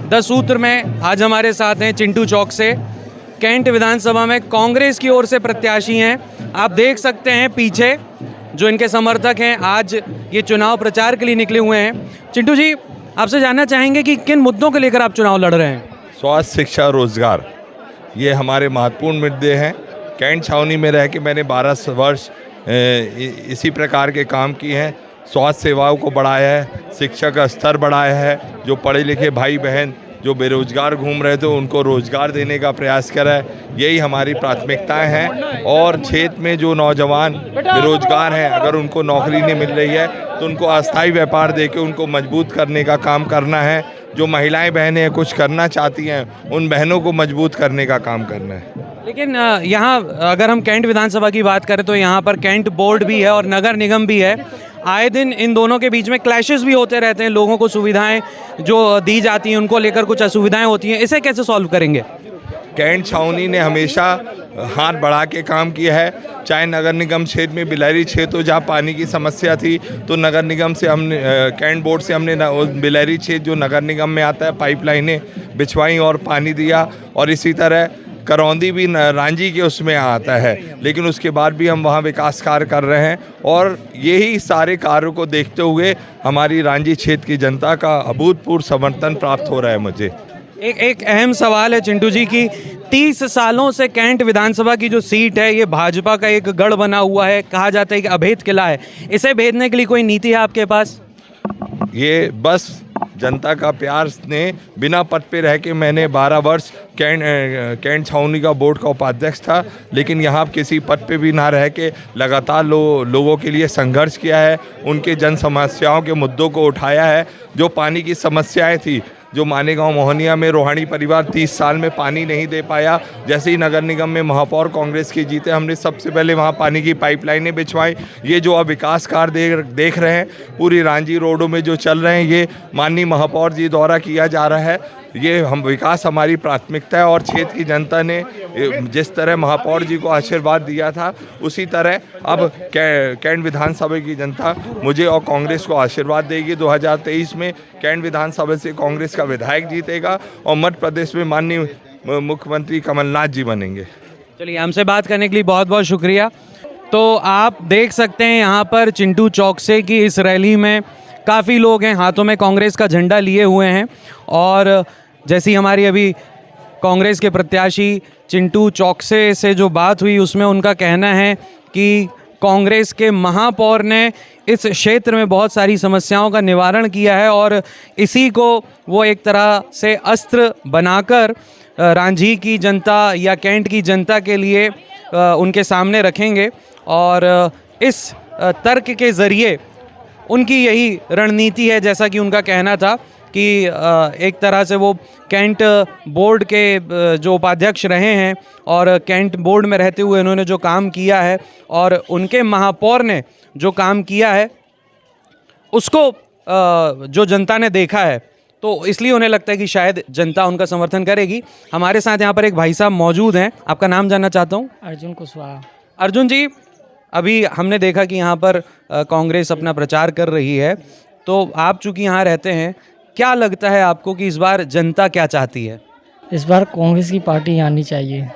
10 सूत्र में आज हमारे साथ हैं चिंटू चौकसे, कैंट विधानसभा में कांग्रेस की ओर से प्रत्याशी हैं। आप देख सकते हैं पीछे जो इनके समर्थक हैं आज ये चुनाव प्रचार के लिए निकले हुए हैं। चिंटू जी, आपसे जानना चाहेंगे कि किन मुद्दों को लेकर आप चुनाव लड़ रहे हैं? स्वास्थ्य, शिक्षा, रोजगार, ये हमारे महत्वपूर्ण मुद्दे हैं। कैंट छावनी में रह के मैंने 12 वर्ष इसी प्रकार के काम किए हैं। स्वास्थ्य सेवाओं को बढ़ाया है, शिक्षा का स्तर बढ़ाया है, जो पढ़े लिखे भाई बहन जो बेरोजगार घूम रहे थे उनको रोजगार देने का प्रयास करा है। यही हमारी प्राथमिकताएं हैं। और क्षेत्र में जो नौजवान बेरोजगार हैं, अगर उनको नौकरी नहीं मिल रही है तो उनको अस्थायी व्यापार देके उनको मजबूत करने का काम करना है। जो महिलाएं बहनें कुछ करना चाहती हैं उन बहनों को मजबूत करने का काम करना है। लेकिन यहाँ अगर हम कैंट विधानसभा की बात करें तो यहाँ पर कैंट बोर्ड भी है और नगर निगम भी है। आए दिन इन दोनों के बीच में क्लैशेस भी होते रहते हैं। लोगों को सुविधाएं जो दी जाती हैं उनको लेकर कुछ असुविधाएं होती हैं। इसे कैसे सॉल्व करेंगे? कैंट छावनी ने हमेशा हाथ बढ़ा के काम किया है। चाहे नगर निगम क्षेत्र में बिलहरी क्षेत्र हो जहाँ पानी की समस्या थी तो नगर निगम से हमने कैंट बोर्ड से हमने बिलहरी क्षेत्र जो नगर निगम में आता है पाइपलाइनें बिछवाई और पानी दिया। और इसी तरह करौंदी भी रांझी के उसमें आता है, लेकिन उसके बाद भी हम वहाँ विकास कार्य कर रहे हैं। और यही सारे कार्यों को देखते हुए हमारी रांझी क्षेत्र की जनता का अभूतपूर्व समर्थन प्राप्त हो रहा है मुझे। एक अहम सवाल है चिंटू जी की 30 सालों से कैंट विधानसभा की जो सीट है ये भाजपा का एक गढ़ बना हुआ है। कहा जाता है कि अभेद किला है। इसे भेदने के लिए कोई नीति है आपके पास? ये बस जनता का प्यार ने बिना पद पे रह के मैंने 12 वर्ष कैंट छावनी का बोर्ड का उपाध्यक्ष था, लेकिन यहाँ किसी पद पे भी ना रह के लगातार लोगों के लिए संघर्ष किया है। उनके जन समस्याओं के मुद्दों को उठाया है। जो पानी की समस्याएं थी, जो मानेगांव मोहनिया में रोहानी परिवार 30 साल में पानी नहीं दे पाया, जैसे ही नगर निगम में महापौर कांग्रेस के जीते हमने सबसे पहले वहां पानी की पाइपलाइनें बिछवाई। ये जो अब विकास कार्य देख रहे हैं पूरी रांझी रोडों में जो चल रहे हैं, ये माननीय महापौर जी द्वारा किया जा रहा है। ये हम विकास हमारी प्राथमिकता है। और क्षेत्र की जनता ने जिस तरह महापौर जी को आशीर्वाद दिया था उसी तरह अब कैंट विधानसभा की जनता मुझे और कांग्रेस को आशीर्वाद देगी। 2023 में कैंट विधानसभा से कांग्रेस का विधायक जीतेगा और मध्य प्रदेश में माननीय मुख्यमंत्री कमलनाथ जी बनेंगे। चलिए, हमसे बात करने के लिए बहुत बहुत शुक्रिया। तो आप देख सकते हैं यहाँ पर चिंटू चौकसे की इस रैली में काफ़ी लोग हैं, हाथों में कांग्रेस का झंडा लिए हुए हैं। और जैसी हमारी अभी कांग्रेस के प्रत्याशी चिंटू चौकसे से जो बात हुई उसमें उनका कहना है कि कांग्रेस के महापौर ने इस क्षेत्र में बहुत सारी समस्याओं का निवारण किया है और इसी को वो एक तरह से अस्त्र बनाकर रांझी की जनता या कैंट की जनता के लिए उनके सामने रखेंगे। और इस तर्क के ज़रिए उनकी यही रणनीति है, जैसा कि उनका कहना था कि एक तरह से वो कैंट बोर्ड के जो उपाध्यक्ष रहे हैं और कैंट बोर्ड में रहते हुए उन्होंने जो काम किया है और उनके महापौर ने जो काम किया है उसको जो जनता ने देखा है, तो इसलिए उन्हें लगता है कि शायद जनता उनका समर्थन करेगी। हमारे साथ यहाँ पर एक भाई साहब मौजूद हैं। आपका नाम जानना चाहता हूँ। अर्जुन कुशवाहा। अर्जुन जी, अभी हमने देखा कि यहाँ पर कांग्रेस अपना प्रचार कर रही है, तो आप चूँकि यहाँ रहते हैं, क्या लगता है आपको कि इस बार जनता क्या चाहती है? इस बार कांग्रेस की पार्टी आनी चाहिए,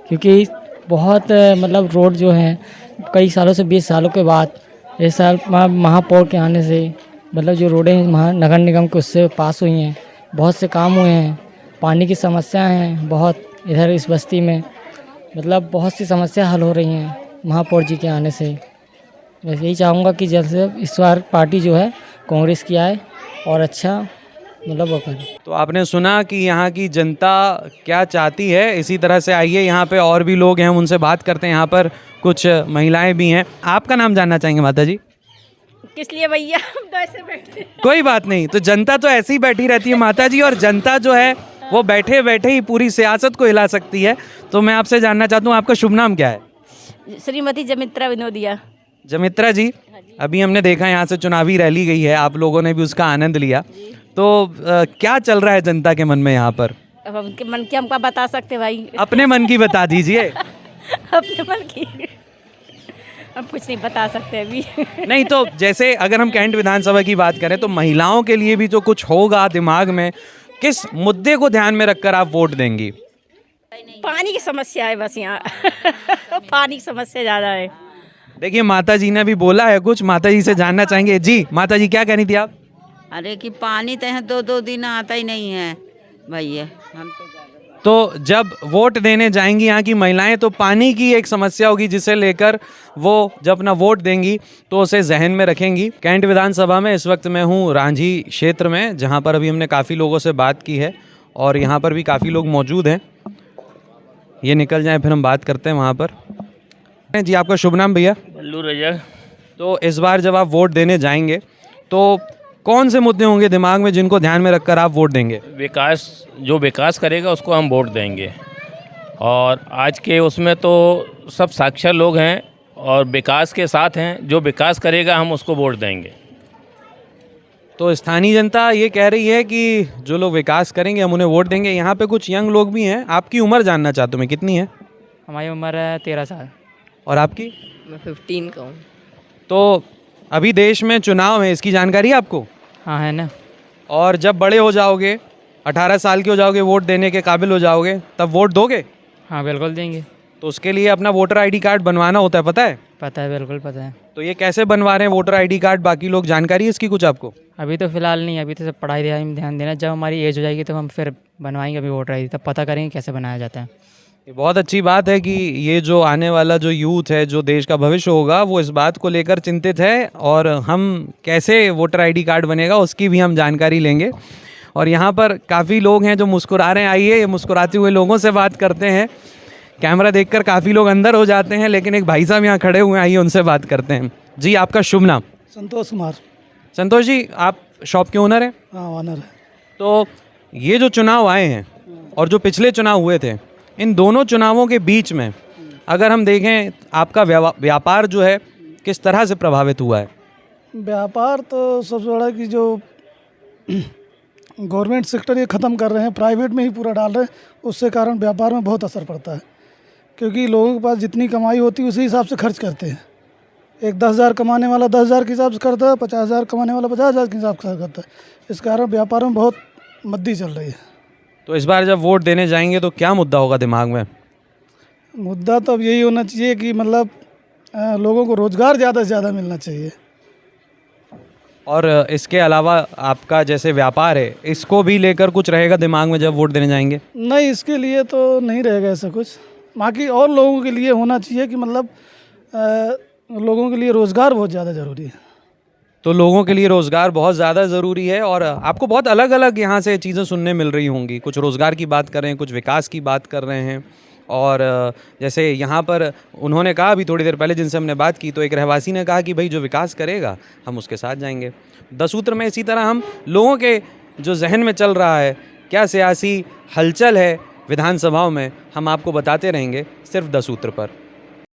क्योंकि बहुत मतलब रोड जो हैं कई सालों से 20 सालों के बाद इस साल महापौर के आने से मतलब जो रोडें नगर निगम के उससे पास हुई हैं, बहुत से काम हुए हैं। पानी की समस्या हैं बहुत इधर इस बस्ती में, मतलब बहुत सी समस्या हल हो रही हैं महापौर जी के आने से। मैं यही चाहूँगा कि जल्द से इस बार पार्टी जो है कांग्रेस की आए और अच्छा मतलब वो करे। तो आपने सुना कि यहाँ की जनता क्या चाहती है। इसी तरह से आइए, यहाँ पे और भी लोग हैं, हम उनसे बात करते हैं। यहाँ पर कुछ महिलाएं भी हैं। आपका नाम जानना चाहेंगे माता जी? किस लिए भैया, हम तो ऐसे बैठे। कोई बात नहीं, तो जनता तो ऐसे ही बैठी रहती है माता जी, और जनता जो है वो बैठे बैठे ही पूरी सियासत को हिला सकती है। तो मैं आपसे जानना चाहता हूँ, आपका शुभ नाम क्या है? श्रीमती जमित्रा विनोदिया। जमित्रा जी, अभी हमने देखा यहाँ से चुनावी रैली गई है, आप लोगों ने भी उसका आनंद लिया, तो क्या चल रहा है जनता के मन में यहाँ पर? अब उनके मन की हमको बता सकते भाई? अपने मन की बता दीजिए। अपने मन की हम कुछ नहीं बता सकते अभी। नहीं, तो जैसे अगर हम कैंट विधानसभा की बात करें तो महिलाओं के लिए भी तो कुछ होगा दिमाग में। किस मुद्दे को ध्यान में रखकर आप वोट देंगी? पानी की समस्या है बस यहाँ पानी की समस्या ज़्यादा है। देखिए माता जी ने भी बोला है कुछ, माता जी से जानना चाहेंगे। जी माता जी क्या कहनी थी आप? अरे कि पानी तो यहाँ 2-2 दिन आता ही नहीं है भैया, हम तो जब वोट देने जाएंगी यहाँ की महिलाएं तो पानी की एक समस्या होगी जिसे लेकर वो जब अपना वोट देंगी तो उसे जहन में रखेंगी। कैंट विधानसभा में इस वक्त मैं हूँ रांझी क्षेत्र में, जहाँ पर अभी हमने काफ़ी लोगों से बात की है और यहाँ पर भी काफ़ी लोग मौजूद हैं। ये निकल जाए फिर हम बात करते हैं वहाँ पर। जी आपका शुभ नाम भैया? बल्लू रजक। तो इस बार जब आप वोट देने जाएंगे तो कौन से मुद्दे होंगे दिमाग में जिनको ध्यान में रखकर आप वोट देंगे? विकास, जो विकास करेगा उसको हम वोट देंगे। और आज के उसमें तो सब साक्षर लोग हैं और विकास के साथ हैं, जो विकास करेगा हम उसको वोट देंगे। तो स्थानीय जनता ये कह रही है कि जो लोग विकास करेंगे हम उन्हें वोट देंगे। यहाँ पे कुछ यंग लोग भी हैं। आपकी उम्र जानना चाहता हूँ मैं, कितनी है? हमारी उम्र है 13 साल। और आपकी? मैं 15 का हूँ। तो अभी देश में चुनाव है, इसकी जानकारी है आपको? हाँ है ना। और जब बड़े हो जाओगे, 18 साल के हो जाओगे, वोट देने के काबिल हो जाओगे, तब वोट दोगे? हाँ बिल्कुल देंगे। तो उसके लिए अपना वोटर आईडी कार्ड बनवाना होता है, पता है? पता है, बिल्कुल पता है। तो ये कैसे बनवा रहे हैं वोटर आईडी कार्ड बाकी लोग, जानकारी है इसकी कुछ आपको? अभी तो फ़िलहाल नहीं, अभी तो सब पढ़ाई में ध्यान देना। जब हमारी एज हो जाएगी तो हम फिर बनवाएंगे अभी वोटर आई, तब पता करेंगे कैसे बनाया जाता है। ये बहुत अच्छी बात है कि ये जो आने वाला जो यूथ है, जो देश का भविष्य होगा, वो इस बात को लेकर चिंतित है और हम कैसे वोटर आईडी कार्ड बनेगा उसकी भी हम जानकारी लेंगे। और यहाँ पर काफ़ी लोग हैं जो मुस्कुरा रहे हैं। आइए ये मुस्कुराते हुए लोगों से बात करते हैं। कैमरा देखकर काफ़ी लोग अंदर हो जाते हैं, लेकिन एक भाई साहब यहाँ खड़े हुए हैं, आइए उनसे बात करते हैं। जी आपका शुभ नाम? संतोष कुमार। संतोष जी आप शॉप के ओनर हैं? हाँ ओनर है। तो ये जो चुनाव आए हैं और जो पिछले चुनाव हुए थे, इन दोनों चुनावों के बीच में अगर हम देखें आपका व्यापार जो है किस तरह से प्रभावित हुआ है? व्यापार तो सबसे बड़ा कि जो गवर्नमेंट सेक्टर ये ख़त्म कर रहे हैं, प्राइवेट में ही पूरा डाल रहे हैं, उससे कारण व्यापार में बहुत असर पड़ता है। क्योंकि लोगों के पास जितनी कमाई होती है उसी हिसाब से खर्च करते हैं। एक 10,000 कमाने वाला 10,000 के हिसाब से करता है, 50,000 कमाने वाला 50,000 के हिसाब से करता है। इस कारण व्यापार में बहुत मंदी चल रही है। तो इस बार जब वोट देने जाएंगे तो क्या मुद्दा होगा दिमाग में? मुद्दा तो अब यही होना चाहिए कि मतलब लोगों को रोज़गार ज़्यादा से ज़्यादा मिलना चाहिए। और इसके अलावा आपका जैसे व्यापार है, इसको भी लेकर कुछ रहेगा दिमाग में जब वोट देने जाएंगे? नहीं, इसके लिए तो नहीं रहेगा ऐसा कुछ। बाकी और लोगों के लिए होना चाहिए कि मतलब लोगों के लिए रोज़गार बहुत ज़्यादा ज़रूरी है। तो लोगों के लिए रोज़गार बहुत ज़्यादा ज़रूरी है। और आपको बहुत अलग अलग यहाँ से चीज़ें सुनने मिल रही होंगी। कुछ रोज़गार की बात कर रहे हैं, कुछ विकास की बात कर रहे हैं। और जैसे यहाँ पर उन्होंने कहा अभी थोड़ी देर पहले जिनसे हमने बात की, तो एक रहवासी ने कहा कि भाई जो विकास करेगा हम उसके साथ जाएंगे। 10 सूत्र में इसी तरह हम लोगों के जो जहन में चल रहा है, क्या सियासी हलचल है विधानसभाओं में, हम आपको बताते रहेंगे सिर्फ 10 सूत्र पर।